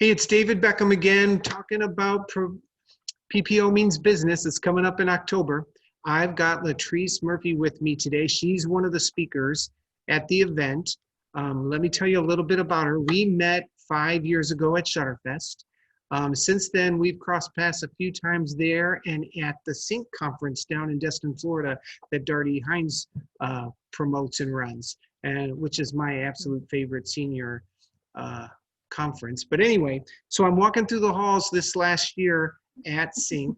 Hey, it's David Beckham again, talking about PPO Means Business. It's coming up in October. I've got Latrice Murphy with me today. She's one of the speakers at the event. Let me tell you a little bit about her. We met 5 years ago at Shutterfest. Since then, we've crossed paths a few times there and at the Sync conference down in Destin, Florida, that Darty Hines promotes and runs, and which is my absolute favorite senior conference. But anyway, so I'm walking through the halls this last year at Sync,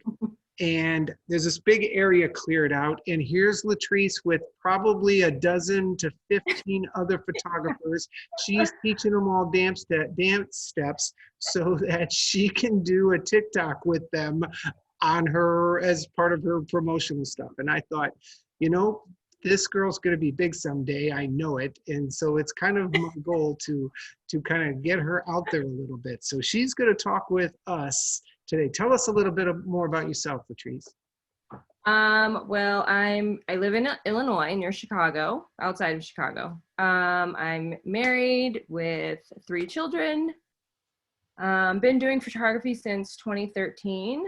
and there's this big area cleared out, and here's Latrice with probably a dozen to 15 other photographers. She's teaching them all dance steps so that she can do a TikTok with them on her as part of her promotional stuff. And I thought, you know, this girl's going to be big someday. I know it. And so it's kind of my goal to kind of get her out there a little bit. So she's going to talk with us today. Tell us a little bit more about yourself, Latrice. Well, I live in Illinois, near Chicago, outside of Chicago. I'm married with 3 children. Been doing photography since 2013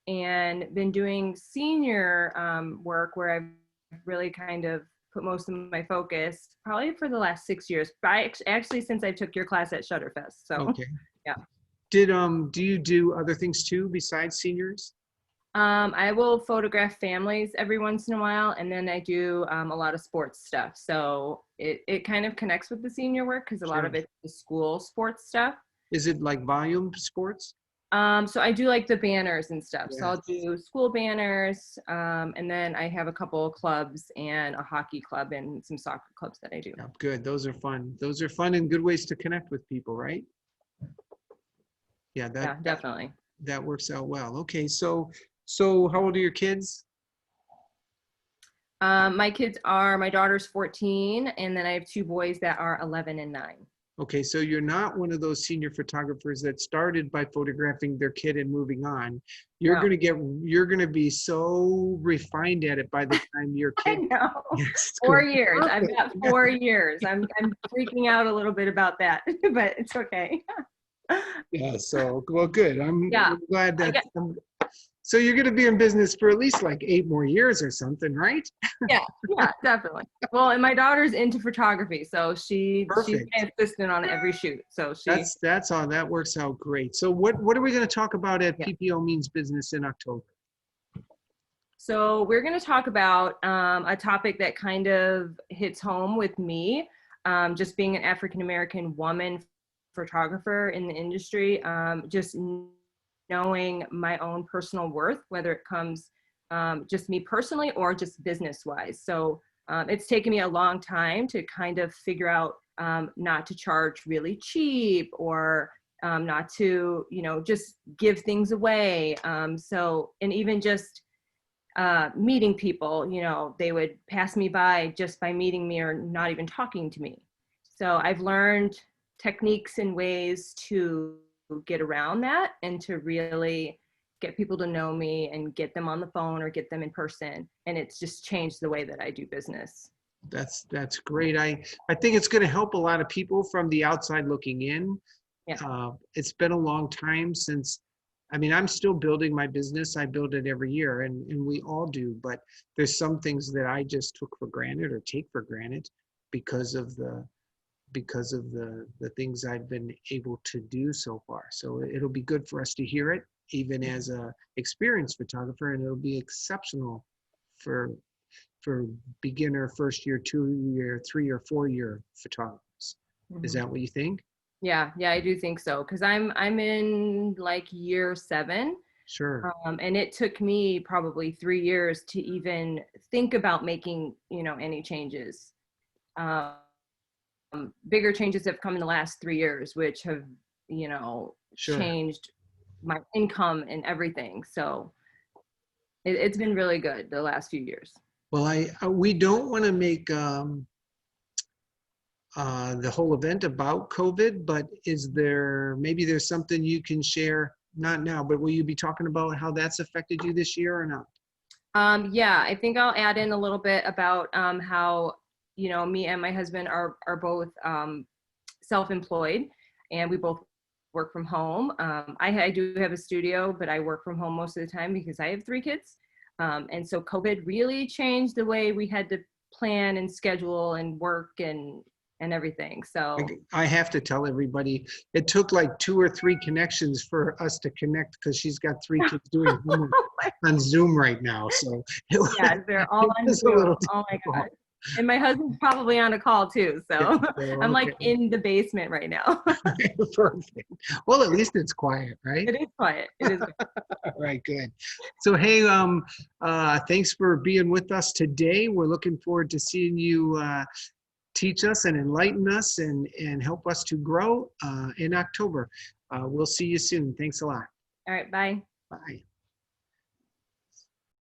and been doing senior work where I've really kind of put most of my focus probably for the last 6 years. Actually, since I took your class at Shutterfest. So, okay. Yeah. Do you do other things too besides seniors? I will photograph families every once in a while, and then I do a lot of sports stuff. So it kind of connects with the senior work because a lot of it is school sports stuff. Is it like volume sports? So I do like the banners and stuff. Yes. So I'll do school banners, and then I have a couple of clubs and a hockey club and some soccer clubs that I do. Yeah, good. Those are fun. Those are fun and good ways to connect with people, right? Yeah, Yeah, definitely. That works out well. Okay, so how old are your kids? My daughter's 14, and then I have 2 boys that are 11 and 9. Okay, so you're not one of those senior photographers that started by photographing their kid and moving on. You're gonna be so refined at it by the time your kid. I know. 4 years. I've got 4 years. I'm freaking out a little bit about that, but it's okay. Yeah. So well, good. I'm glad that. So you're going to be in business for at least like 8 more years or something, right? Yeah, definitely. Well, and my daughter's into photography, so she's my assistant on every shoot. So that's all. That works out great. So what are we going to talk about at PPO Means Business in October? So we're going to talk about a topic that kind of hits home with me, just being an African-American woman photographer in the industry, just knowing my own personal worth, whether it comes just me personally or just business wise. So it's taken me a long time to kind of figure out not to charge really cheap or not to, just give things away. And even just meeting people, they would pass me by just by meeting me or not even talking to me. So I've learned techniques and ways to get around that and to really get people to know me and get them on the phone or get them in person. And it's just changed the way that I do business. That's great. I think it's going to help a lot of people from the outside looking in. Yeah. It's been a long time since, I'm still building my business. I build it every year and we all do, but there's some things that I just took for granted or take for granted because of the things I've been able to do so far. So it'll be good for us to hear it, even as a experienced photographer, and it'll be exceptional for beginner, first year, 2 year, 3 or 4 year photographers. Mm-hmm. Is that what you think? Yeah, I do think so. Cause I'm in like year 7. Sure. And it took me probably 3 years to even think about making, any changes. Bigger changes have come in the last 3 years, which have, Sure. changed my income and everything. So it's been really good the last few years. Well, we don't want to make the whole event about COVID, but maybe there's something you can share, not now, but will you be talking about how that's affected you this year or not? Yeah, I think I'll add in a little bit about how me and my husband are both self-employed, and we both work from home. I do have a studio, but I work from home most of the time because I have 3 kids. And so COVID really changed the way we had to plan and schedule and work and everything. So I have to tell everybody, it took like 2 or 3 connections for us to connect because she's got 3 kids doing homework on Zoom right now. So yeah, they're all on was a Zoom. little Oh my difficult. God. And my husband's probably on a call too. So So, I'm like okay. in the basement right now. Perfect. Well, at least it's quiet, right? It is quiet. It is. All right, good. So, hey, thanks for being with us today. We're looking forward to seeing you teach us and enlighten us and help us to grow in October. We'll see you soon. Thanks a lot. All right. Bye. Bye.